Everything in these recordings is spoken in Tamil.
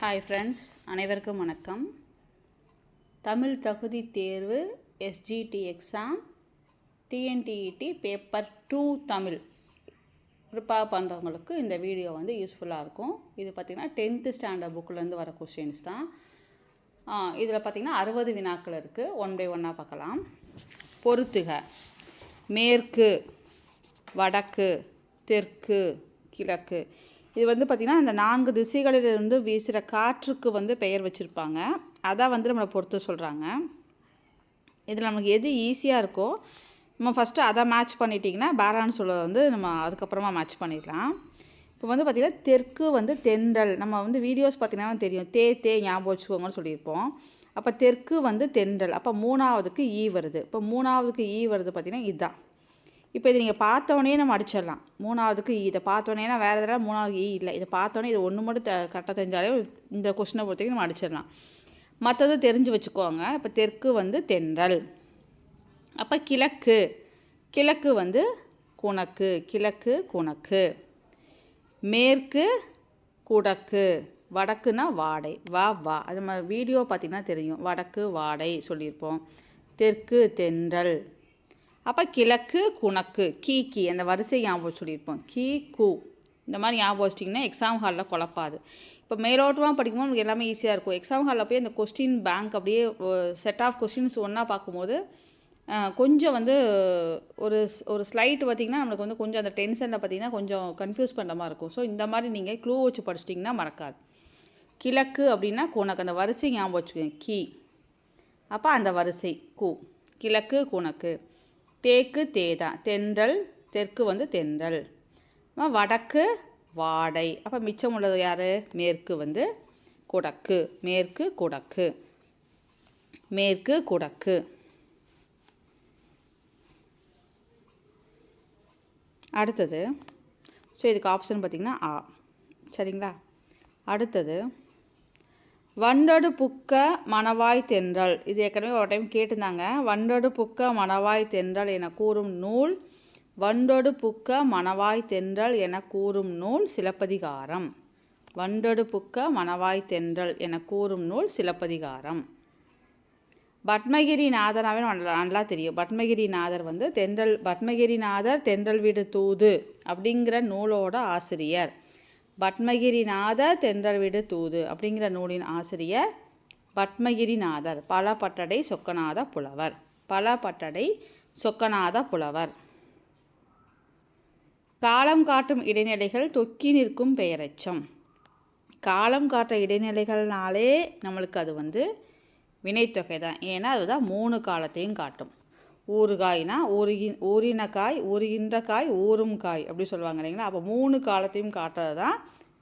ஹாய் ஃப்ரெண்ட்ஸ், அனைவருக்கும் வணக்கம். தமிழ் தகுதி தேர்வு SGT exam TNTET paper 2 Tamil prepare பண்ணுறவங்களுக்கு இந்த வீடியோ வந்து யூஸ்ஃபுல்லாக இருக்கும். இது பார்த்திங்கன்னா 10th ஸ்டாண்டர்ட் புக்கிலேருந்து வர கொஸ்டின்ஸ் தான். இதில் பார்த்திங்கன்னா 60 வினாக்கள் இருக்குது. ஒன் பை ஒன்னாக பார்க்கலாம். பொறுத்துக: மேற்கு, வடக்கு, தெற்கு, கிழக்கு. இது வந்து பார்த்திங்கன்னா இந்த 4 திசைகளிலிருந்து வீசுகிற காற்றுக்கு வந்து பெயர் வச்சுருப்பாங்க. அதான் வந்து நம்மளை பொறுத்து சொல்கிறாங்க. இதில் நமக்கு எது ஈஸியாக இருக்கோ நம்ம ஃபஸ்ட்டு அதை மேட்ச் பண்ணிட்டிங்கன்னா பேரான்னு சொல்ல வந்து நம்ம அதுக்கப்புறமா மேட்ச் பண்ணிடலாம். இப்போ வந்து பார்த்திங்கன்னா தெற்கு வந்து தென்றல். நம்ம வந்து வீடியோஸ் பார்த்திங்கன்னா தெரியும், தே ஞாபகம் வச்சுக்கோங்கன்னு சொல்லியிருப்போம். அப்போ தெற்கு வந்து தென்றல். அப்போ 3வதுக்கு ஈ வருது. இப்போ 3வதுக்கு ஈ வருது பார்த்திங்கன்னா இதுதான். இப்போ இது நீங்கள் பார்த்தோன்னே நம்ம அடிச்சிடலாம். 3வதுக்கு ஈ. இதை பார்த்தோன்னே வேறு எதாவது 3வது ஈ இல்லை. இதை பார்த்தோன்னே இது ஒன்று மட்டும் கரெக்டாக தெரிஞ்சாலே இந்த கொஸ்டினை பொறுத்தவரைக்கும் நம்ம அடிச்சிடலாம். மற்றது தெரிஞ்சு வச்சுக்கோங்க. இப்போ தெற்கு வந்து தென்றல். அப்போ கிழக்கு, கிழக்கு வந்து குணக்கு, கிழக்கு குணக்கு. மேற்கு குடக்கு, வடக்குன்னா வாடை, வா. அது நம்ம வீடியோ பார்த்திங்கன்னா தெரியும், வடக்கு வாடை சொல்லியிருப்போம். தெற்கு தென்றல். அப்போ கிழக்கு குணக்கு, கீ அந்த வரிசை ஞாபகம் சொல்லியிருப்போம். கீ கூ இந்த மாதிரி ஞாபகம் வச்சிட்டிங்கன்னா எக்ஸாம் ஹாலில் குழப்பாது. இப்போ மேலோட்டமாக படிக்கும்போது நமக்கு எல்லாமே ஈஸியாக இருக்கும். எக்ஸாம் ஹாலில் போய் அந்த கொஸ்டின் பேங்க் அப்படியே செட் ஆஃப் கொஸ்டின்ஸ் ஒன்றா பார்க்கும்போது கொஞ்சம் வந்து ஒரு ஸ்லைட் பார்த்திங்கன்னா நம்மளுக்கு வந்து கொஞ்சம் அந்த டென்ஷனில் பார்த்திங்கன்னா கொஞ்சம் கன்ஃபியூஸ் பண்ணுற மாதிரி இருக்கும். ஸோ இந்த மாதிரி நீங்கள் க்ளூ வச்சு படிச்சிட்டிங்கன்னா மறக்காது. கிழக்கு அப்படின்னா குணக்கு, அந்த வரிசை ஞாபகம் வச்சுக்கோங்க. கீ. அப்போ அந்த வரிசை கூ, கிழக்கு குணக்கு. தேக்கு தேதான், தென்றல், தெற்கு வந்து தென்றல். வடக்கு வாடை. அப்போ மிச்சம் உள்ளது யார்? மேற்கு வந்து குடக்கு, மேற்கு குடக்கு, மேற்கு குடக்கு. அடுத்தது, ஸோ இதுக்கு ஆப்ஷன் பார்த்திங்கன்னா ஆ. சரிங்களா? அடுத்தது வண்டொடு புக்க மணவாய் தென்றல். இது ஏற்கனவே ஒரு டைம் கேட்டிருந்தாங்க. வண்டொடு புக்க மணவாய் தென்றல் என கூறும் நூல். வண்டொடு புக்க மணவாய் தென்றல் என கூறும் நூல் சிலப்பதிகாரம். வண்டொடு புக்க மணவாய் தென்றல் என கூறும் நூல் சிலப்பதிகாரம். பத்மகிரிநாதனாவே நல்லா தெரியும். பத்மகிரிநாதர் வந்து பத்மகிரிநாதர் தென்றல் வீடு தூது அப்படிங்கிற நூலோட ஆசிரியர். பத்மகிரிநாதர் தென்றல் வீடு தூது அப்படிங்கிற நூலின் ஆசிரியர் பத்மகிரிநாதர். பலபட்டடை சொக்கநாத புலவர். பலபட்டடை சொக்கநாத புலவர். காலம் காட்டும் இடைநிலைகள் தொக்கி நிற்கும் பெயரெச்சம். காலம் காட்டுற இடைநிலைகள்னாலே நம்மளுக்கு அது வந்து வினைத்தொகை தான். ஏன்னா அதுதான் 3 காலத்தையும் காட்டும். ஊறுகாய்னா ஊறின காய், ஊறுகின்ற காய், ஊறும் காய் அப்படி சொல்லுவாங்க இல்லைங்களா? அப்போ 3 காலத்தையும் காட்டுறது தான்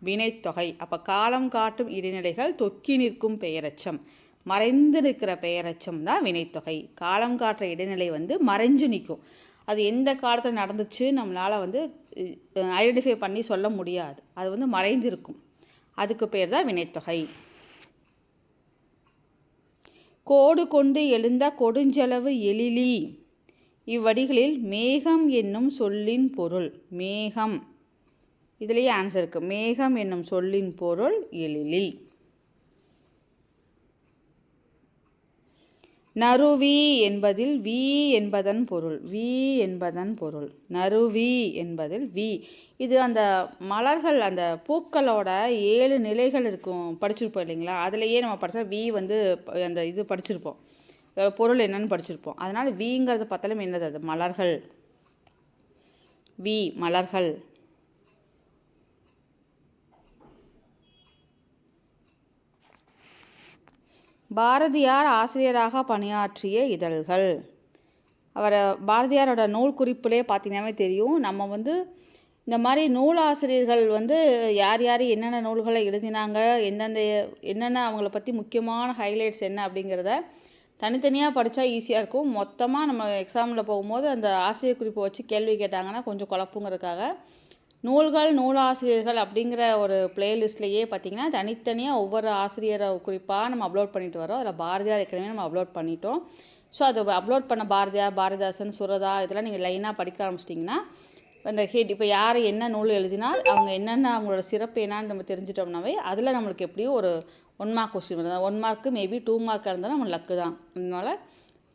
வினைத்தொகை. அப்போ காலம் காட்டும் இடைநிலைகள் தொக்கி நிற்கும் பெயரெச்சம், மறைந்து நிற்கிற பெயரெச்சம் தான் வினைத்தொகை. காலம் காட்டுற இடைநிலை வந்து மறைஞ்சு நிற்கும். அது எந்த காலத்தில் நடந்துச்சு நம்மளால் வந்து ஐடென்டிஃபை பண்ணி சொல்ல முடியாது. அது வந்து மறைஞ்சிருக்கும். அதுக்கு பேர் தான் வினைத்தொகை. கோடு கொண்டு எழுந்த கொடுஞ்செலவு எழிலி. இவ்வடிகளில் மேகம் என்னும் சொல்லின் பொருள். மேகம், இதுலேயே ஆன்சர் இருக்குது. மேகம் என்னும் சொல்லின் பொருள் எழிலி. நறுவி என்பதில் வி என்பதன் பொருள். வி என்பதன் பொருள். நறுவி என்பதில் வி. இது அந்த மலர்கள், அந்த பூக்களோட 7 நிலைகள் இருக்கும், படிச்சிருப்போம் இல்லைங்களா? அதுலேயே நம்ம படித்தா வி வந்து அந்த இது படிச்சிருப்போம், பொருள் என்னன்னு படிச்சிருப்போம். அதனால் விங்கிறது பார்த்தாலும் என்னது? அது மலர்கள். வி மலர்கள். பாரதியார் ஆசிரியராக பணியாற்றிய இதழ்கள். பாரதியாரோட நூல் குறிப்பிலே பார்த்தீங்கன்னாவே தெரியும். நம்ம வந்து இந்த மாதிரி நூலாசிரியர்கள் வந்து யார் என்னென்ன நூல்களை எழுதினாங்க, என்னென்ன அவங்கள பற்றி முக்கியமான ஹைலைட்ஸ் என்ன அப்படிங்கிறத தனித்தனியாக படித்தா ஈஸியாக இருக்கும். மொத்தமாக நம்ம எக்ஸாமில் போகும்போது அந்த ஆசிரியர் குறிப்பை வச்சு கேள்வி கேட்டாங்கன்னா கொஞ்சம் குழப்புங்கிறதுக்காக நூல்கள், நூலாசிரியர்கள் அப்படிங்கிற ஒரு பிளேலிஸ்ட்லேயே பார்த்திங்கன்னா தனித்தனியாக ஒவ்வொரு ஆசிரியரை குறிப்பாக நம்ம அப்லோட் பண்ணிட்டு வரோம். அதில் பாரதியார் ஏற்கனவே நம்ம அப்லோட் பண்ணிட்டோம். ஸோ அதை அப்லோட் பண்ண பாரதியார், பாரதிதாசன், சுரதா இதெல்லாம் நீங்கள் லைனாக படிக்க ஆரம்பிச்சிட்டிங்கன்னா இந்த ஹெட் இப்போ யார் என்ன நூல் எழுதினால் அவங்க என்னென்ன அவங்களோட சிறப்பு என்னான்னு நம்ம தெரிஞ்சிட்டோம்னாவே அதில் நம்மளுக்கு எப்படியும் ஒரு 1 மார்க் கொஸ்டின் வருது. 1 மார்க்கு மேபி 2 மார்க்காக இருந்தாலும் நம்ம லக்கு தான். அதனால்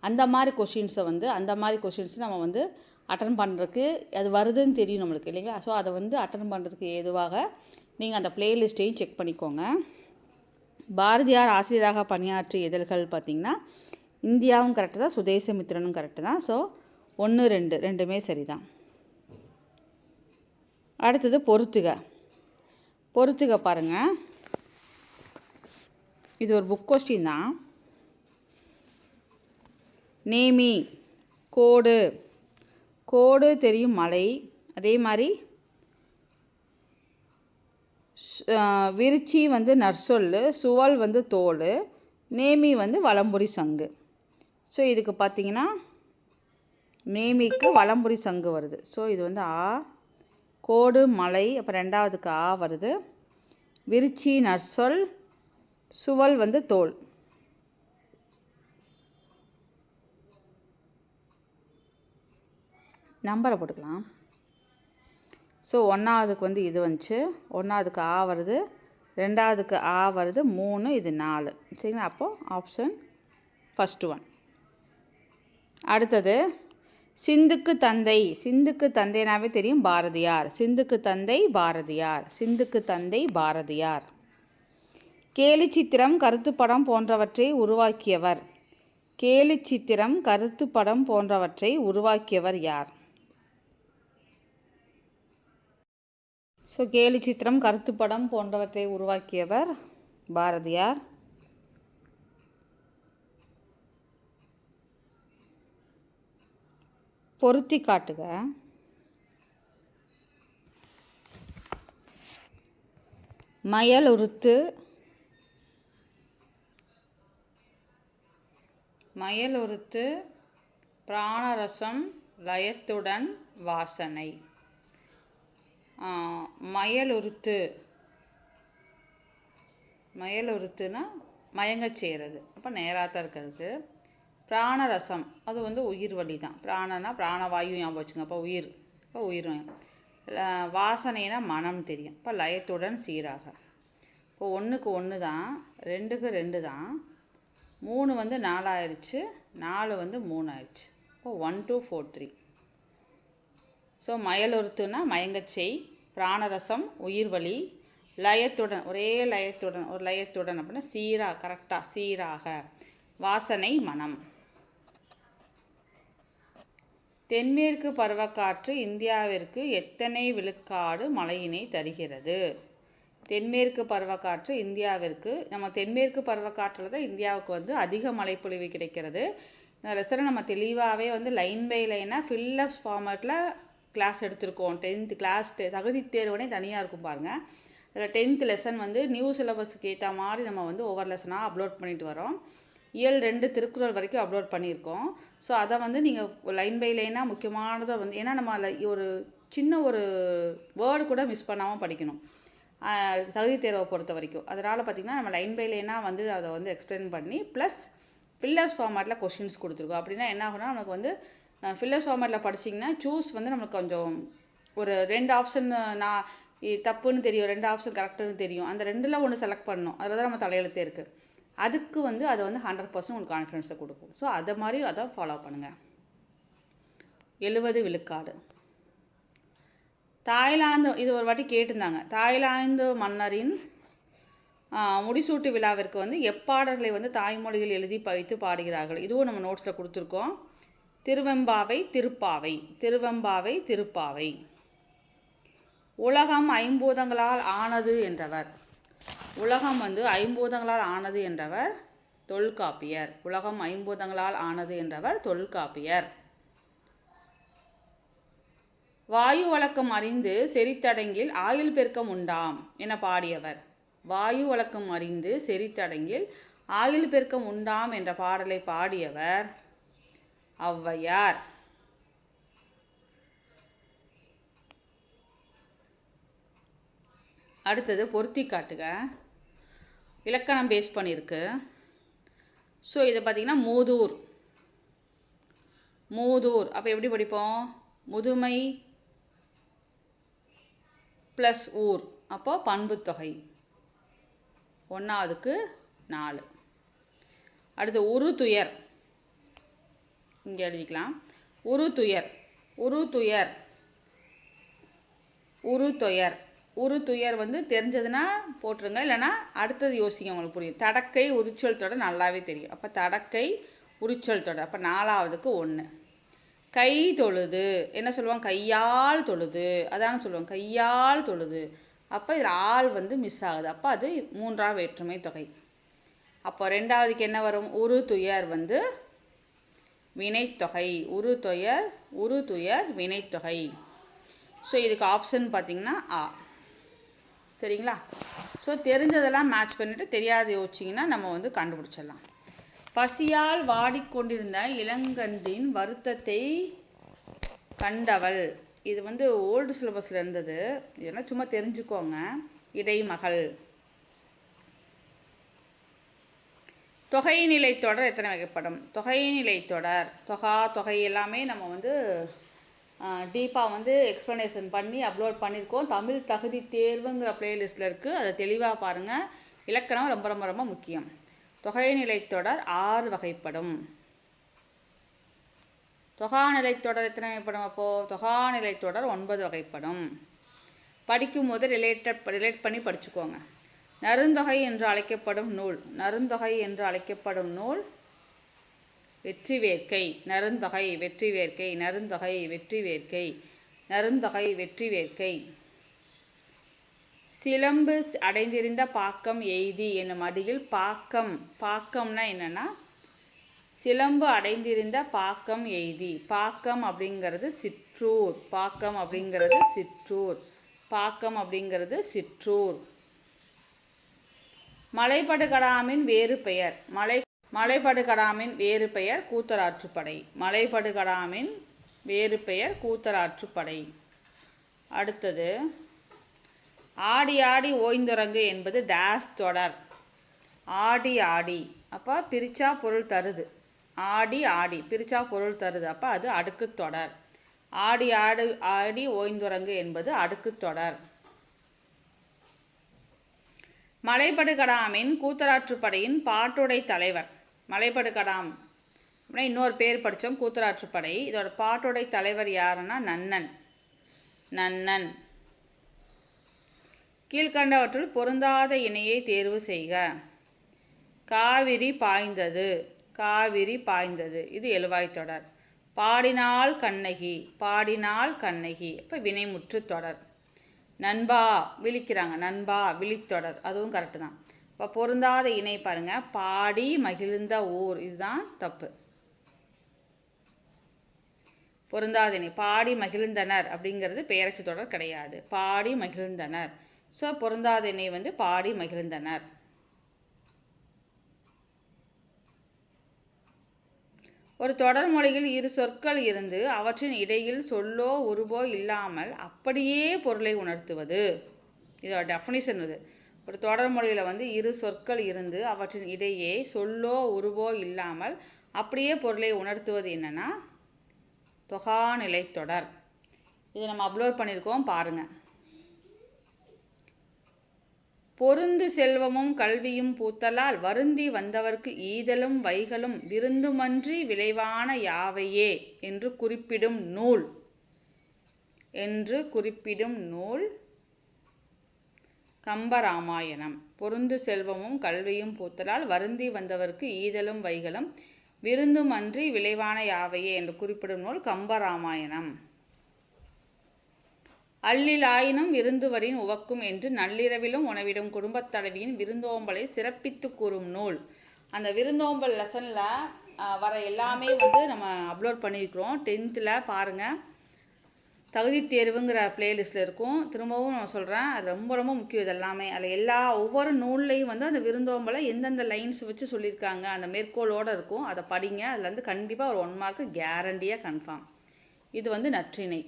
அந்த மாதிரி கொஷின்ஸை நம்ம வந்து அட்டன் பண்ணுறதுக்கு அது வருதுன்னு தெரியும் நம்மளுக்கு இல்லைங்களா. ஸோ அதை வந்து அட்டன் பண்ணுறதுக்கு ஏதுவாக நீங்கள் அந்த பிளேலிஸ்ட்டையும் செக் பண்ணிக்கோங்க. பாரதியார் ஆசிரியராக பணியாற்றிய இதழ்கள் பார்த்திங்கன்னா இந்தியாவும் கரெக்டு தான், சுதேசமித்திரனும் கரெக்டு தான். ஸோ 1, 2 ரெண்டுமே சரி தான். அடுத்தது பொறுத்துக பாருங்கள். இது ஒரு புக் கொஸ்டின் தான். நேமி கோடு தெரியும் மலை. அதே மாதிரி விருச்சி வந்து நற்சொல்லு, சுவல் வந்து தோல், நேமி வந்து வலம்புரி சங்கு. ஸோ இதுக்கு பார்த்திங்கன்னா நேமிக்கு வலம்புரி சங்கு வருது. ஸோ இது வந்து ஆ, கோடு மலை, அப்போ ரெண்டாவதுக்கு ஆ வருது, விருச்சி நற்சொல், சுவல் வந்து தோல். நம்பரை போட்டுக்கலாம். ஸோ 1ஆவதுக்கு வந்து இது வந்துச்சு, 1ஆவதுக்கு ஆ வருது, 2ஆவதுக்கு ஆ வருது, 3, இது 4. சரிங்களா. அப்போது ஆப்ஷன் ஃபஸ்ட்டு 1. அடுத்தது சிந்துக்கு தந்தைனாவே தெரியும் பாரதியார். சிந்துக்கு தந்தை பாரதியார். கேலிச்சித்திரம் கருத்துப்படம் போன்றவற்றை உருவாக்கியவர் யார்? ஸோ கேலிச்சித்திரம் கருத்துப்படம் போன்றவற்றை உருவாக்கியவர் பாரதியார். பொருத்தி காட்டுக. மயலுறுத்து பிராணரசம் லயத்துடன் வாசனை. மயலுறுத்துனா மயங்கச் செய்கிறது, அப்போ நேராக தான் இருக்கிறது. பிராணரசம் அது வந்து உயிர் வழி தான். பிராணனா பிராணவாயு ஞாபகம் வச்சுங்க, அப்போ உயிர், வாசனைனா மனம் தெரியும். இப்போ லயத்துடன் சீராக. இப்போ 1க்கு 1 தான், 2க்கு 2 தான், 3 வந்து 4 ஆயிடுச்சு, 4 வந்து 3 ஆயிடுச்சு. இப்போ 1, 2, 4, 3. ஸோ மயலுறுத்துனா மயங்கச்செய், பிராணரசம் உயிர் வழி, லயத்துடன் ஒரு லயத்துடன் அப்படின்னா சீராக, கரெக்டாக சீராக, வாசனை மனம். தென்மேற்கு பருவக்காற்று இந்தியாவிற்கு எத்தனை விழுக்காடு மழையினை தருகிறது? தென்மேற்கு பருவக்காற்று இந்தியாவிற்கு, நம்ம தென்மேற்கு பருவக்காற்றில் தான் இந்தியாவுக்கு வந்து அதிக மழைப்பொழிவு கிடைக்கிறது. இந்த லெசனை நம்ம தெளிவாகவே வந்து லைன் பை லைனாக ஃபில்லப்ஸ் ஃபார்மேட்டில் கிளாஸ் எடுத்திருக்கோம். 10th கிளாஸ் தகுதி தேர்வுனே தனியாக இருக்கும் பாருங்கள். அதில் 10th லெசன் வந்து நியூ சிலபஸுக்கு ஏற்ற மாதிரி நம்ம வந்து ஒவ்வொரு லெசனாக அப்லோட் பண்ணிட்டு வரோம். இயல் 2 திருக்குறள் வரைக்கும் அப்லோட் பண்ணியிருக்கோம். ஸோ அதை வந்து நீங்கள் லைன் பை லைனாக முக்கியமானதை வந்து, ஏன்னா நம்ம ஒரு சின்ன ஒரு வேர்டு கூட மிஸ் பண்ணாமல் படிக்கணும் தகுதி தேர்வை பொறுத்த வரைக்கும். அதனால் பார்த்திங்கன்னா நம்ம லைன் பை லைனாக வந்து அதை வந்து எக்ஸ்பிளைன் பண்ணி ப்ளஸ் ஃபில்லர்ஸ் ஃபார்மேட்டில் கொஷின்ஸ் கொடுத்துருக்கோம். அப்படின்னா என்ன ஆகுனா நமக்கு வந்து ஃபில்லர்ஸ் ஃபார்மேட்டில் படிச்சிங்கன்னா சூஸ் வந்து நமக்கு கொஞ்சம் ஒரு 2 ஆப்ஷன் நான் தப்புன்னு தெரியும், 2 ஆப்ஷன் கரெக்டுன்னு தெரியும், அந்த 2ல் ஒன்று செலக்ட் பண்ணணும். அதில் தான் நம்ம தலையெழுத்தே இருக்குது. அதுக்கு வந்து அதை வந்து 100% உங்களுக்கு கான்ஃபிடென்ஸை கொடுக்கும். ஸோ அதை மாதிரி அதை ஃபாலோ பண்ணுங்கள். 70 விழுக்காடு. தாய்லாந்து, இது ஒரு வாட்டி கேட்டிருந்தாங்க, தாய்லாந்து மன்னரின் முடிசூட்டு விழாவிற்கு வந்து எப்பாடல்களை வந்து தாய்மொழியில் எழுதி வைத்து பாடுகிறார்கள். இதுவும் நம்ம நோட்ஸில் கொடுத்துருக்கோம். திருவெம்பாவை, திருப்பாவை. உலகம் ஐம்பூதங்களால் ஆனது என்றவர். உலகம் வந்து ஐம்பூதங்களால் ஆனது என்றவர் தொல்காப்பியர். உலகம் ஐம்பூதங்களால் ஆனது என்றவர் தொல்காப்பியர். வாயு வழக்கம் அறிந்து செறித்தடங்கில் ஆயுள் பெருக்கம் உண்டாம் என பாடியவர். வாயு வழக்கம் அறிந்து செறித்தடங்கில் ஆயுள் பெருக்கம் உண்டாம் என்ற பாடலை பாடியவர் ஔவையார். அடுத்தது பொருத்தி காட்டுக. இலக்கணம் பேஸ் பண்ணியிருக்கு. ஸோ இதை பார்த்திங்கன்னா மூதூர். அப்போ எப்படி படிப்போம்? முதுமை ப்ளஸ் ஊர், அப்போது பண்புத்தொகை. 1க்கு 4. அடுத்து உருதுயர், இங்கே எழுதிக்கலாம். உருதுயர், உருதுயர், உருதுயர். உருதுயர் வந்து தெரிஞ்சதுன்னா போட்டுருங்க, இல்லைனா அடுத்தது யோசிங்க, உங்களுக்கு புரியும். தடக்கை உரிச்சொல் தொடர் நல்லாவே தெரியும். அப்போ தடக்கை உரிச்சொல் தொடர். அப்போ 4க்கு 1. கை தொழுது, என்ன சொல்லுவாங்க? கையால் தொழுது, அதான சொல்லுவாங்க, கையால் தொழுது. அப்போ இதில் ஆள் வந்து மிஸ் ஆகுது. அப்போ அது 3ஆம் வேற்றுமை தொகை. அப்போ 2வதுக்கு என்ன வரும்? உருதுயர் வந்து வினைத்தொகை. உருதுயர், உருதுயர் வினைத்தொகை. ஸோ இதுக்கு ஆப்ஷன் பார்த்திங்கன்னா ஆ. சரிங்களா? ஸோ தெரிஞ்சதெல்லாம் மேட்ச் பண்ணிவிட்டு தெரியாது யோசிச்சிங்கன்னா நம்ம வந்து கண்டுபிடிச்சிடலாம். பசியால் வாடிக்கொண்டிருந்த இளங்கன்றின் வருத்தத்தை கண்டவள். இது வந்து ஓல்டு சிலபஸில் இருந்தது, இதெல்லாம் சும்மா தெரிஞ்சுக்கோங்க. இடைமகள். தொகைநிலை தொடர் எத்தனை வகைப்படும்? தொகைநிலை தொடர், தொகை எல்லாமே நம்ம வந்து டீப்பாக வந்து எக்ஸ்ப்ளனேஷன் பண்ணி அப்லோட் பண்ணியிருக்கோம். தமிழ் தகுதி தேர்வுங்கிற பிளேலிஸ்ட்டில் இருக்குது, அதை தெளிவாக பாருங்கள். இலக்கணம் ரொம்ப ரொம்ப ரொம்ப முக்கியம். தொகைநிலை தொடர் 6 வகைப்படும். தொகாநிலை தொடர் எத்தனை வகைப்படும்? அப்போது தொகாநிலை தொடர் 9 வகைப்படும். படிக்கும் போது ரிலேட் பண்ணி படிச்சுக்கோங்க. நருந்தொகை என்று அழைக்கப்படும் நூல், நருந்தொகை என்று அழைக்கப்படும் நூல் வெற்றி வேர்க்கை. நருந்தொகை வெற்றி வேர்க்கை, நருந்தொகை வெற்றி வேர்க்கை, நருந்தொகை வெற்றி வேர்க்கை. சிலம்பு அடைந்திருந்த பாக்கம் எய்தி என்னும் அடியில் பாக்கம், பாக்கம்னா என்னன்னா சிலம்பு அடைந்திருந்த பாக்கம் எய்தி. பாக்கம் அப்படிங்கிறது சிற்றூர், பாக்கம் அப்படிங்கிறது சிற்றூர், பாக்கம் அப்படிங்கிறது சிற்றூர். மலைபடுகடாமின் வேறு பெயர், மலைபடுகடாமின் வேறு பெயர் கூத்தராற்றுப்படை. மலைபடுகடாமின் வேறு பெயர் கூத்தராற்றுப்படை. அடுத்தது ஆடி ஆடி ஓய்ந்துறங்கு என்பது டேஸ் தொடர். ஆடி ஆடி, அப்போ பிரிச்சா பொருள் தருது. ஆடி ஆடி பிரிச்சா பொருள் தருது, அப்போ அது அடுக்கு தொடர். ஆடி ஆடி ஆடி ஓய்ந்துறங்கு என்பது அடுக்கு தொடர். மலைபடுகடாமின் கூத்தராற்றுப்படையின் பாட்டுடை தலைவர். மலைபடுகடாம் அப்படின்னா இன்னொரு பேர் படித்தோம், கூத்தராற்றுப்படை. இதோட பாட்டுடை தலைவர் யாருன்னா நன்னன். நன்னன். கீழ்கண்டவற்றுள் பொருந்தாத இணையை தேர்வு செய்க. காவிரி பாய்ந்தது, காவிரி பாய்ந்தது, இது எழுவாய் தொடர். பாடினாள் கண்ணகி, பாடினாள் கண்ணகி, இப்போ வினைமுற்று தொடர். நண்பா விழிக்கிறாங்க, நண்பா விழித்தொடர், அதுவும் கரெக்டு தான். இப்போ பொருந்தாத இணை பாருங்க, பாடி மகிழ்ந்த ஊர், இதுதான் தப்பு. பொருந்தாத இணை பாடி மகிழ்ந்தனர் அப்படிங்கிறது பெயரச்சு தொடர் கிடையாது, பாடி மகிழ்ந்தனர். ஸோ பொருந்தாத இணை வந்து பாடி மகிழ்ந்தனர். ஒரு தொடர்மொழியில் இரு சொற்கள் இருந்து அவற்றின் இடையில் சொல்லோ உருவோ இல்லாமல் அப்படியே பொருளை உணர்த்துவது. இதோட டெஃபினிஷன் இது. ஒரு தொடர்மொழியில் வந்து இரு சொற்கள் இருந்து அவற்றின் இடையே சொல்லோ உருவோ இல்லாமல் அப்படியே பொருளை உணர்த்துவது என்னன்னா தொகாநிலை தொடர். இதை நம்ம அப்லோட் பண்ணியிருக்கோம், பாருங்கள். பொருந்து செல்வமும் கல்வியும் பூத்தலால் வருந்தி வந்தவர்க்கு ஈதலும் வைகளும் விருந்துமன்றி விளைவான யாவையே என்று குறிப்பிடும் நூல், என்று குறிப்பிடும் நூல் கம்பராமாயணம். பொருந்து செல்வமும் கல்வியும் பூத்தலால் வருந்தி வந்தவர்க்கு ஈதலும் வைகளும் விருந்துமன்றி விளைவான யாவையே என்று குறிப்பிடும் நூல் கம்பராமாயணம். அள்ளிலாயினும் விருந்துவரின் உவக்கும் என்று நள்ளிரவிலும் உணவிடும் குடும்பத் தலைவியின் விருந்தோம்பலை சிறப்பித்து கூறும் நூல். அந்த விருந்தோம்பல் லெசனில் வர எல்லாமே வந்து நம்ம அப்லோட் பண்ணியிருக்கிறோம். 10th பாருங்கள், தகுதி தேர்வுங்கிற பிளேலிஸ்ட்டில் இருக்கும். திரும்பவும் நான் சொல்கிறேன், அது ரொம்ப ரொம்ப முக்கியம். இது எல்லாமே அதில் ஒவ்வொரு நூல்லையும் வந்து அந்த விருந்தோம்பலை எந்தெந்த லைன்ஸ் வச்சு சொல்லியிருக்காங்க அந்த மேற்கோளோடு இருக்கும். அதை படிங்க, அதில் வந்து கண்டிப்பாக ஒரு 1 மார்க்கு கேரண்டியாக கன்ஃபார்ம். இது வந்து நற்றிணை,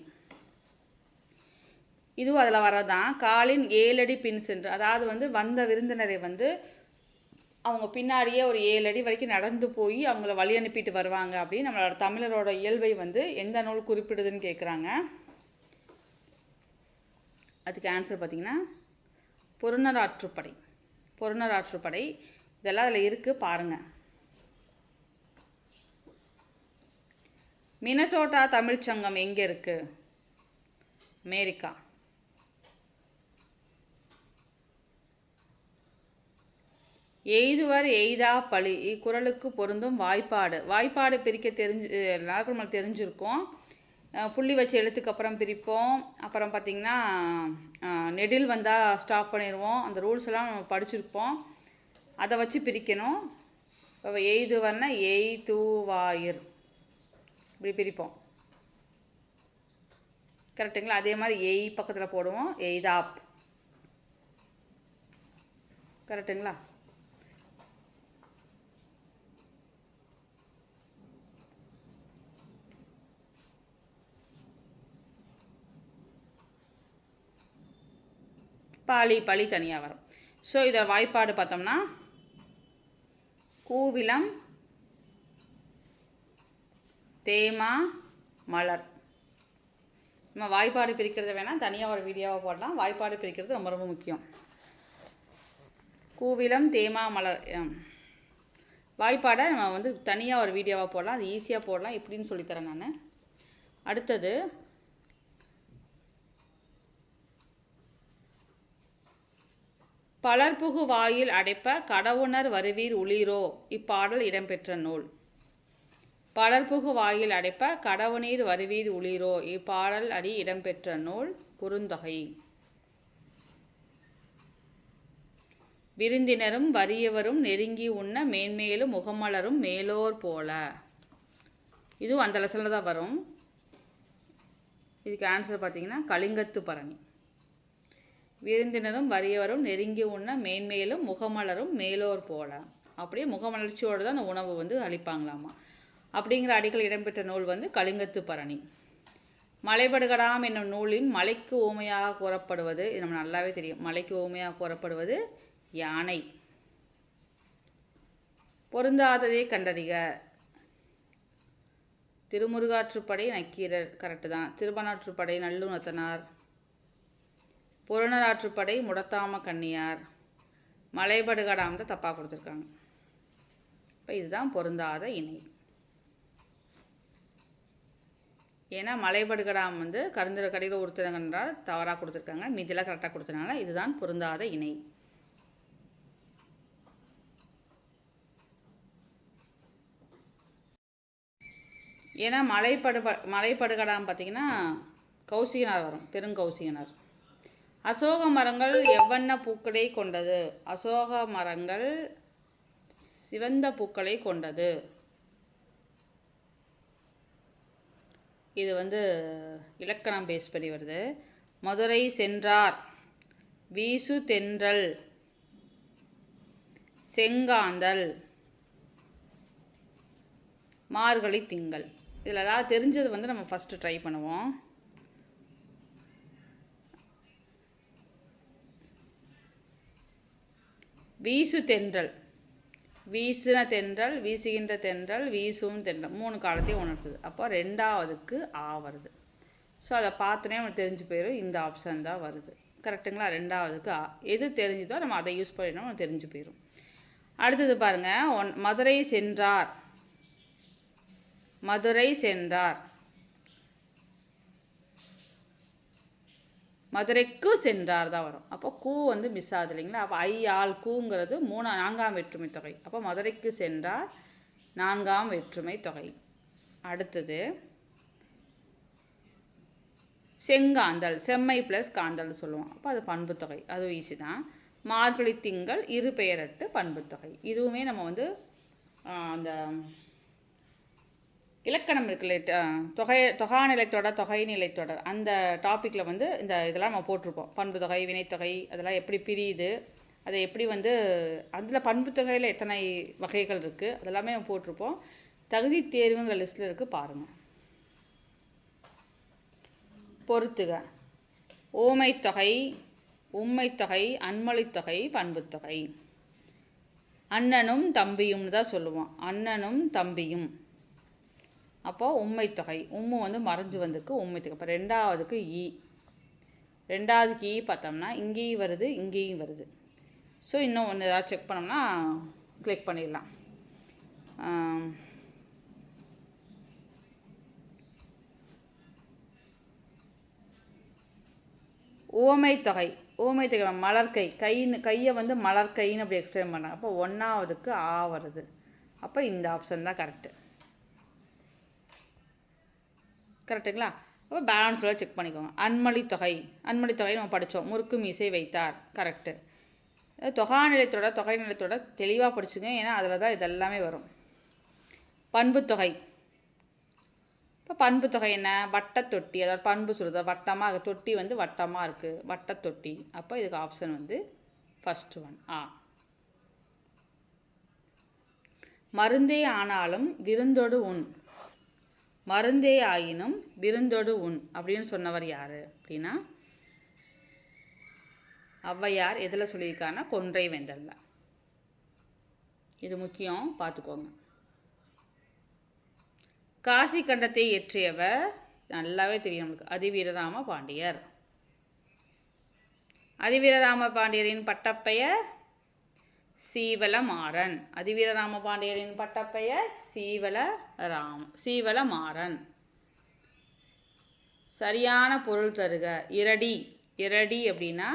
இதுவும் அதில் வரதான். காலின் 7 அடி பின் சென்று, அதாவது வந்து வந்த விருந்தினரை வந்து அவங்க பின்னாடியே ஒரு 7 அடி வரைக்கும் நடந்து போய் அவங்கள வழி அனுப்பிட்டு வருவாங்க அப்படின்னு நம்மளோட தமிழரோட இயல்பை வந்து எந்த நூல் குறிப்பிடுதுன்னு கேட்குறாங்க. அதுக்கு ஆன்சர் பார்த்திங்கன்னா புறநராற்றுப்படை. புறநராற்றுப்படை இதெல்லாம் அதில் இருக்குது பாருங்கள். மினசோட்டா தமிழ்ச்சங்கம் எங்கே இருக்குது? அமெரிக்கா. எய்துவர் எய்தா பழி இக்குறளுக்கு பொருந்தும் வாய்ப்பாடு. வாய்ப்பாடு பிரிக்க எல்லாருக்கும் நம்மளுக்கு தெரிஞ்சிருக்கும். புள்ளி வச்ச எழுத்துக்கு அப்புறம் பிரிப்போம். அப்புறம் பார்த்திங்கன்னா நெடில் வந்தால் ஸ்டாப் பண்ணிடுவோம். அந்த ரூல்ஸ் எல்லாம் நம்ம படிச்சிருப்போம். அதை வச்சு பிரிக்கணும். இப்போ எய்துவர்னா எய்துவாயிர் இப்படி பிரிப்போம். கரெக்டுங்களா? அதே மாதிரி எய் பக்கத்தில் போடுவோம், எய்தாப். கரெக்டுங்களா? பாலி பழி தனியாக வரும். ஸோ இதை வாய்ப்பாடு பார்த்தோம்னா கூவிலம் தேமா மலர். நம்ம வாய்ப்பாடு பிரிக்கிறத வேணால் தனியாக ஒரு வீடியோவாக போடலாம். வாய்ப்பாடு பிரிக்கிறது ரொம்ப ரொம்ப முக்கியம். கூவிலம் தேமா மலர் வாய்ப்பாடை நம்ம வந்து தனியாக ஒரு வீடியோவாக போடலாம். அது ஈஸியாக போடலாம். எப்படின்னு சொல்லித்தரேன் நான். அடுத்தது பலர்புகு வாயில் அடைப்ப கடவுணர் வருவீர் உளிரோ இப்பாடல் இடம்பெற்ற நூல். பலர்புகு வாயில் அடைப்ப கடவுநீர் வருவீர் உளிரோ இப்பாடல் அடி இடம்பெற்ற நூல் குறுந்தொகை. விருந்தினரும் வறியவரும் நெருங்கி உண்ண மேன்மேலும் முகமலரும் மேலோர் போல. இதுவும் அந்த லெசனில் தான் வரும். இதுக்கு ஆன்சர் பார்த்தீங்கன்னா கலிங்கத்து பரணி. விருந்தினரும் வறியவரும் நெருங்கி உண்ண மேன்மேலும் முகமலரும் மேலோர் போல. அப்படியே முகமலர்ச்சியோடு தான் அந்த உணவு வந்து அளிப்பாங்களாமா. அப்படிங்கிற அடிகள் இடம்பெற்ற நூல் வந்து கலிங்கத்து பரணி. மலைபடுகடாம் என்னும் நூலின் மலைக்கு ஊமையாக கூறப்படுவது, இது நம்ம நல்லாவே தெரியும். மலைக்கு ஊமையாக கூறப்படுவது யானை. பொருந்தாததை கண்டறிக. திருமுருகாற்றுப்படை நக்கீரர் கரெக்டு தான். திருப்பனாற்றுப்படை நல்லுணத்தனார். புறநராற்றுப்படை முடத்தாம கண்ணியார். மலைபடுகடாம் தான் தப்பாக கொடுத்துருக்காங்க. இப்போ இதுதான் பொருந்தாத இணை. ஏன்னா மலைபடுகடாம் வந்து கருந்திர கடையில் உறுத்தினங்கன்றால் தவறாக கொடுத்துருக்காங்க. மீதியெல்லாம் கரெக்டாக கொடுத்தனால இதுதான் பொருந்தாத இணை. ஏன்னா மலைப்படுகடாம் பார்த்திங்கன்னா கௌசிகனார் வரும், பெருங்கௌசிகனார். அசோக மரங்கள் எவ்வண்ண பூக்களை கொண்டது? அசோக மரங்கள் சிவந்த பூக்களை கொண்டது. இது வந்து இலக்கணம் பேஸ் பண்ணி வருது. மதுரை சென்றார், வீசு தென்றல், செங்காந்தல், மார்கழி திங்கள். இதில் ஏதாவது தெரிஞ்சது வந்து நம்ம ஃபஸ்ட்டு ட்ரை பண்ணுவோம். வீசு தென்றல், வீசுன தென்றல், வீசுகின்ற தென்றல், வீசும் தென்றல், 3 காலத்தையும் உணர்த்துது. அப்போ 2வதுக்கு ஆ வருது. ஸோ அதை பார்த்தோன்னே நமக்கு தெரிஞ்சு போயிடும். இந்த ஆப்ஷன் தான் வருது. கரெக்டுங்களா? 2வதுக்கு ஆ. எது தெரிஞ்சுதோ நம்ம அதை யூஸ் பண்ணினோம், நமக்கு தெரிஞ்சு போயிடும். அடுத்தது பாருங்கள். மதுரை சென்றார், மதுரை சென்றார், மதுரைக்கு சென்றார் தான் வரும். அப்போ கூ வந்து மிஸ் ஆகுது இல்லைங்களா? அப்போ ஐ ஆள் கூங்கிறது 4ஆம் வேற்றுமை தொகை. அப்போ மதுரைக்கு சென்றார் 4ஆம் வேற்றுமை தொகை. அடுத்தது செங்காந்தல், செம்மை ப்ளஸ் காந்தல் சொல்லுவோம். அப்போ அது பண்பு தொகை. அதுவும் ஈஸி தான். மார்கழி திங்கள் இரு பெயரட்டு பண்பு தொகை. இதுவுமே நம்ம வந்து அந்த இலக்கணம் இருக்குல்ல, தொகாநிலைத்தொடர், தொகை நிலைத்தொடர், அந்த டாப்பிக்கில் வந்து இதெல்லாம் நம்ம போட்டிருப்போம். பண்பு தொகை, வினைத்தொகை, அதெல்லாம் எப்படி பிரியுது, அதை எப்படி வந்து அதில் பண்பு தொகையில் எத்தனை வகைகள் இருக்குது, அதெல்லாமே நம்ம போட்டிருப்போம். தகுதி தேர்வுங்கிற லிஸ்ட்டில் இருக்குது, பாருங்கள். பொறுத்துக. ஓமைத்தொகை, உம்மைத்தொகை, அன்மொழித்தொகை, பண்புத்தொகை. அண்ணனும் தம்பியும் தான் சொல்லுவோம். அண்ணனும் தம்பியும். அப்போது உம்மைத்தொகை. உம்மு வந்து மறைஞ்சு வந்திருக்கு, உம்மைத்தொகை. அப்போ 2வதுக்கு ஈ. ரெண்டாவது கீ பார்த்தோம்னா இங்கேயும் வருது, இங்கேயும் வருது. ஸோ இன்னும் ஒன்று ஏதாவது செக் பண்ணோம்னா கிளிக் பண்ணிடலாம். ஓமை தொகை மலர்கை, கையை வந்து மலர்கைன்னு அப்படி எக்ஸ்பிளைன் பண்ணாங்க. அப்போ 1ஆவதுக்கு ஆ வருது. அப்போ இந்த ஆப்ஷன் தான் கரெக்டுங்களா? அப்போ பேலன்ஸோட செக் பண்ணிக்கோங்க. அன்மொழி தொகை நம்ம படித்தோம். முறுக்கு மீசை வைத்தார், கரெக்டு. தொகை நிலையத்தோட தெளிவாக படிச்சுங்க, ஏன்னா அதில் தான் இதெல்லாமே வரும். பண்பு தொகை, இப்போ பண்பு தொகை என்ன? வட்டத்தொட்டி, அதாவது பண்பு சொல்லுது வட்டமாக இருக்குது, தொட்டி வந்து வட்டமாக இருக்குது, வட்டத்தொட்டி. அப்போ இதுக்கு ஆப்ஷன் வந்து ஃபஸ்ட்டு ஒன் ஆ. மருந்தே ஆனாலும் விருந்தோடு உண், மருந்தே ஆயினும் விருந்தோடு உண் அப்படின்னு சொன்னவர் யார் அப்படின்னா ஔவையார். எதில் சொல்லியிருக்காருன்னா கொன்றை வேந்தல்ல. இது முக்கியம், பார்த்துக்கோங்க. காசி கண்டத்தை இயற்றியவர் நல்லாவே தெரியும் நமக்கு, அதிவீரராம பாண்டியர். அதிவீரராம பாண்டியரின் பட்டப்பெயர் சீவலமாறன். அதிவீரராம பாண்டியரின் பட்டப்பெயர் சீவலமாறன். சரியான பொருள் தருக. இரடி அப்படின்னா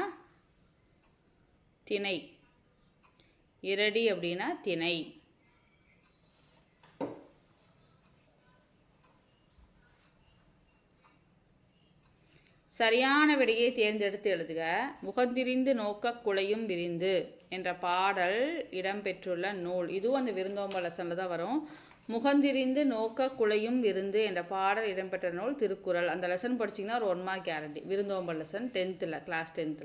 திணை. இரடி அப்படின்னா திணை. சரியான விடையை தேர்ந்தெடுத்து எழுதுக. முகந்திரிந்து நோக்க குலையும் விரிந்து என்ற பாடல் இடம்பெற்றுள்ள நூல். இதுவும் அந்த விருந்தோம்பல் லெசனில் தான் வரும். முகந்திரிந்து நோக்க குலையும் விருந்து என்ற பாடல் இடம்பெற்ற நூல் திருக்குறள். அந்த லெசன் படிச்சிங்கன்னா ஒரு 1 மார்க் கேரண்டி. விருந்தோம்பல் லெசன் 10th, கிளாஸ் 10th.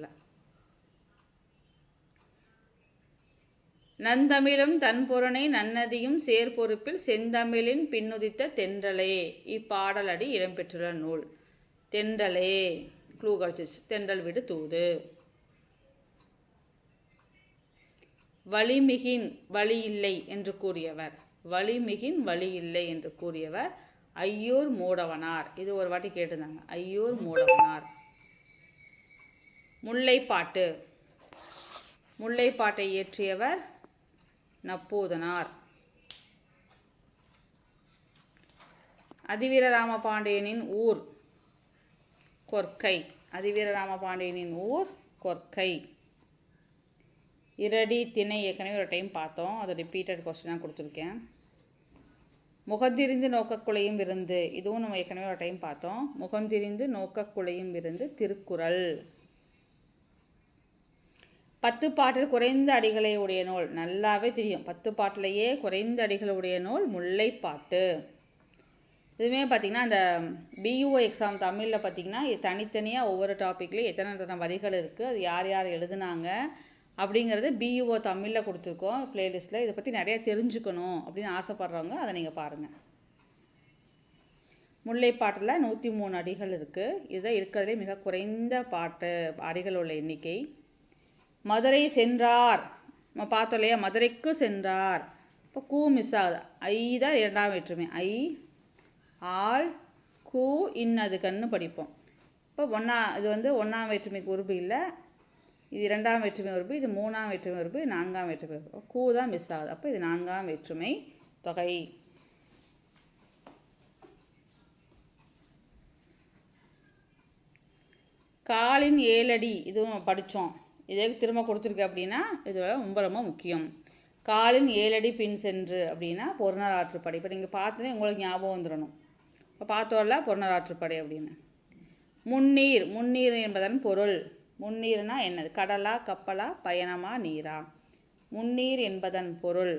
நந்தமிழும் தன்பொருணை நன்னதியும் சேர்பொறுப்பில் செந்தமிழின் பின்னுதித்த தென்றலே இப்பாடல் அடி இடம்பெற்றுள்ள நூல். தென்றலே க்ளூ கழிச்சிச்சு. தென்றல் விடு தூது. வலிமிகின் வழி இல்லை என்று கூறியவர், வலிமிகின் வழி இல்லை என்று கூறியவர் ஐயூர் மூடவனார். இது ஒரு வாட்டி கேட்டிருந்தாங்க, ஐயூர் மூடவனார். முல்லைப்பாட்டு, முல்லைப்பாட்டை இயற்றியவர் நப்பூதனார். அதிவீரராம பாண்டியனின் ஊர் கொற்கை. அதிவீரராம பாண்டியனின் ஊர் கொற்கை. இரடி திணை ஏற்கனவே ஒரு டைம் பார்த்தோம், அது ரிப்பீட்டட் கொஸ்டினாக கொடுத்துருக்கேன். முகந்திரிந்து நோக்கக்குலையும் விருந்து, இதுவும் நம்ம ஏற்கனவே ஒரு டைம் பார்த்தோம். முகந்திரிந்து நோக்கக்குலையும் விருந்து திருக்குறள். 10 பாட்டில் குறைந்த அடிகளை உடைய நூல், நல்லாவே தெரியும். 10 பாட்டிலேயே குறைந்த அடிகளுடைய நூல் முல்லைப்பாட்டு. இதுவுமே பார்த்திங்கன்னா அந்த பியூஓ எக்ஸாம் தமிழில் பார்த்திங்கன்னா தனித்தனியாக ஒவ்வொரு டாப்பிக்லேயும் எத்தனை வரிகள் இருக்குது, அது யார் யார் எழுதுனாங்க அப்படிங்கிறது பியூஓ தமிழில் கொடுத்துருக்கோம் ப்ளேலிஸ்ட்டில். இதை பற்றி நிறையா தெரிஞ்சுக்கணும் அப்படின்னு ஆசைப்பட்றவங்க அதை நீங்கள் பாருங்கள். முல்லைப்பாட்டில் 103 அடிகள் இருக்குது. இதுதான் இருக்கிறதுலே மிக குறைந்த பாட்டு அடிகள் உள்ள எண்ணிக்கை. மதுரை சென்றார், நம்ம பார்த்தோம் இல்லையா, மதுரைக்கு சென்றார். இப்போ கூ மிஸ் ஆகுது. ஐ தான் 2ஆம் வேற்றுமை. ஐ ஆள் கூ இன்னது கண்ணு படிப்போம். இப்போ இது வந்து 1ஆம் வேற்றுமைக்கு உருபு இல்லை, இது 2ஆம் வேற்றுமை உருபு, இது 3ஆம் வேற்றுமை உருபு, 4ஆம் வேற்றுமை உருபு. கூ தான் மிஸ் ஆகுது. அப்போ இது 4ஆம் வேற்றுமை தொகை. காலின் 7 அடி, இதுவும் படித்தோம். இதே திரும்ப கொடுத்துருக்கு அப்படின்னா இது ரொம்ப ரொம்ப முக்கியம். காலின் 7 அடி பின் சென்று அப்படின்னா பொருணர் ஆற்றுப்படை. இப்போ நீங்கள் பார்த்தோன்னே உங்களுக்கு ஞாபகம் வந்துடணும். இப்போ பார்த்தோம்ல பொருணர் ஆற்றுப்படை அப்படின்னு. முன்னீர், முன்னீர் என்பதன் பொருள். முன்னீர்னா என்னது? கடலா, கப்பலா, பயணமா, நீரா? முன்னீர் என்பதன் பொருள்,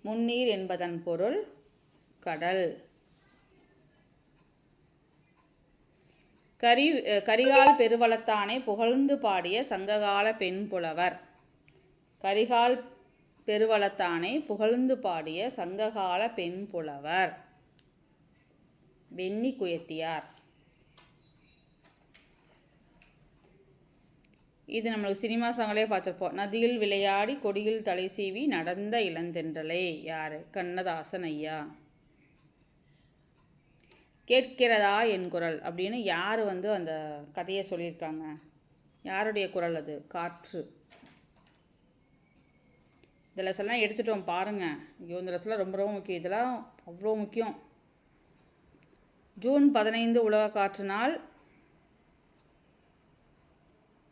முன்னீர் என்பதன் பொருள் கடல். கரிகால் பெருவளத்தானை புகழ்ந்து பாடிய சங்ககால பெண் புலவர். கரிகால் பெருவளத்தானை புகழ்ந்து பாடிய சங்ககால பெண் புலவர் வெண்ணி குயத்தியார். இது நம்மளுக்கு சினிமா சாங்களே பார்த்துருப்போம். நதியில் விளையாடி கொடியில் தலை சீவி நடந்த இளந்தென்றலே யார்? கண்ணதாசன் ஐயா. கேட்கிறதா என் குரல் அப்படின்னு யார் வந்து அந்த கதையை சொல்லியிருக்காங்க? யாருடைய குரல் அது? காற்று. இந்த லெசன்லாம் எடுத்துட்டோம் பாருங்கள். ஐயோ, இந்த லெசன்லாம் ரொம்ப ரொம்ப முக்கியம். இதெல்லாம் அவ்வளோ முக்கியம். ஜூன் 15 உலக காற்று நாள்.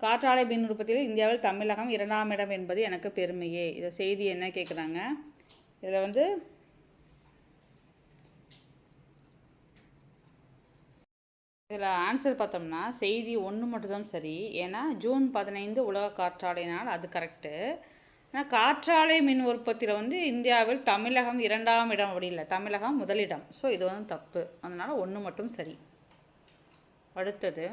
காற்றாலை மின் உற்பத்தியில் இந்தியாவில் தமிழகம் 2ஆம் இடம் என்பது எனக்கு பெருமையே. இதை செய்தி என்ன கேட்குறாங்க? இதில் வந்து இதில் ஆன்சர் பார்த்தோம்னா செய்தி 1 மட்டும்தான் சரி. ஏன்னா ஜூன் 15 உலக காற்றாலை நாள், அது கரெக்டு. ஆனால் காற்றாலை மின் உற்பத்தியில் வந்து இந்தியாவில் தமிழகம் 2ஆம் இடம் அப்படி இல்லை, தமிழகம் முதலிடம். ஸோ இது வந்து தப்பு. அதனால் 1 மட்டும் சரி. அடுத்தது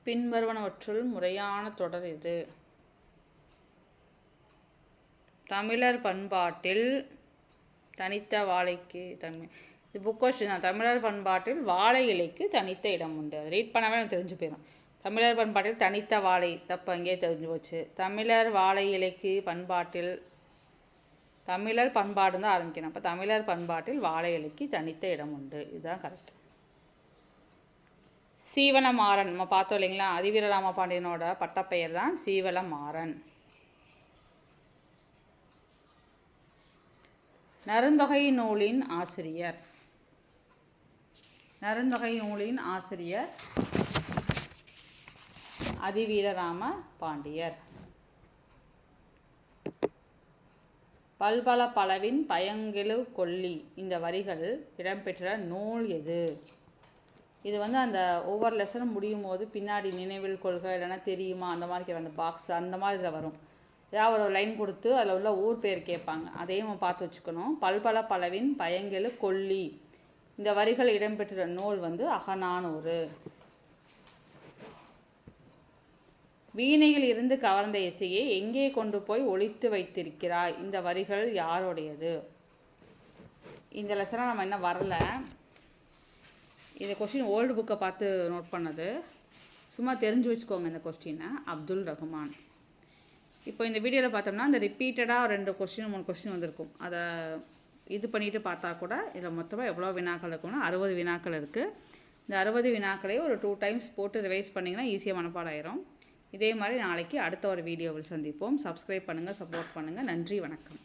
பின்வருவனவற்றுள் முறையான தொடர் எது? தமிழர் பண்பாட்டில் தனித்த வாழைக்கு இது புக் கொஸ்டின் தான். தமிழர் பண்பாட்டில் வாழை இலைக்கு தனித்த இடம் உண்டு. அது ரீட் பண்ணாமல் எனக்கு தெரிஞ்சு போயிடும். தமிழர் பண்பாட்டில் தனித்த வாழை, தப்பு அங்கேயே தெரிஞ்சு போச்சு. தமிழர் வாழை இலைக்கு பண்பாட்டில், தமிழர் பண்பாடு தான் ஆரம்பிக்கணும். அப்போ தமிழர் பண்பாட்டில் வாழை இலைக்கு தனித்த இடம் உண்டு. இதுதான் கரெக்ட். சீவலமாறன் நம்ம பார்த்தோம் இல்லைங்களா? அதிவீரராம பாண்டியனோட பட்டப்பெயர் தான் சீவலமாறன். நருந்தொகை நூலின் ஆசிரியர். நருந்தொகை நூலின் ஆசிரியர் அதிவீரராம பாண்டியர். பல்பல பலவின் பயங்கெழு கொல்லி இந்த வரிகள் இடம்பெற்ற நூல் எது? இது வந்து அந்த ஒவ்வொரு லெசனும் முடியும் போது பின்னாடி நினைவில் கொள்க, இல்லைன்னா தெரியுமா, அந்த மாதிரி அந்த பாக்ஸ் அந்த மாதிரி இதில் வரும். ஏதாவது ஒரு லைன் கொடுத்து அதில் உள்ள ஊர் பேர் கேட்பாங்க. அதையும் நம்ம பார்த்து வச்சுக்கணும். பல்பல பலவின் பயங்கெழு கொல்லி இந்த வரிகள் இடம்பெற்ற நூல் வந்து அகநானூறு. வீணையில் இருந்து கவர்ந்த இசையை எங்கே கொண்டு போய் ஒளித்து வைத்திருக்கிறாய் இந்த வரிகள் யாருடையது? இந்த லெசனாக நம்ம இன்னும் வரல. இந்த கொஸ்டின் ஓல்டு புக்கை பார்த்து நோட் பண்ணது. சும்மா தெரிஞ்சு வச்சுக்கோங்க இந்த கொஸ்டினை. அப்துல் ரஹ்மான். இப்போ இந்த வீடியோவில் பார்த்தோம்னா இந்த ரிப்பீட்டடாக 2 கொஸ்டின் 3 கொஸ்டின் வந்திருக்கும். அதை இது பண்ணிவிட்டு பார்த்தா கூட இதில் மொத்தமாக எவ்வளோ வினாக்கள் இருக்குன்னா 60 வினாக்கள் இருக்குது. இந்த 60 வினாக்களையும் ஒரு 2 டைம்ஸ் போட்டு ரிவைஸ் பண்ணிங்கன்னா ஈஸியாக மனப்பாடம் ஆயிரும். இதே மாதிரி நாளைக்கு அடுத்த ஒரு வீடியோவில் சந்திப்போம். சப்ஸ்கிரைப் பண்ணுங்கள், சப்போர்ட் பண்ணுங்கள். நன்றி, வணக்கம்.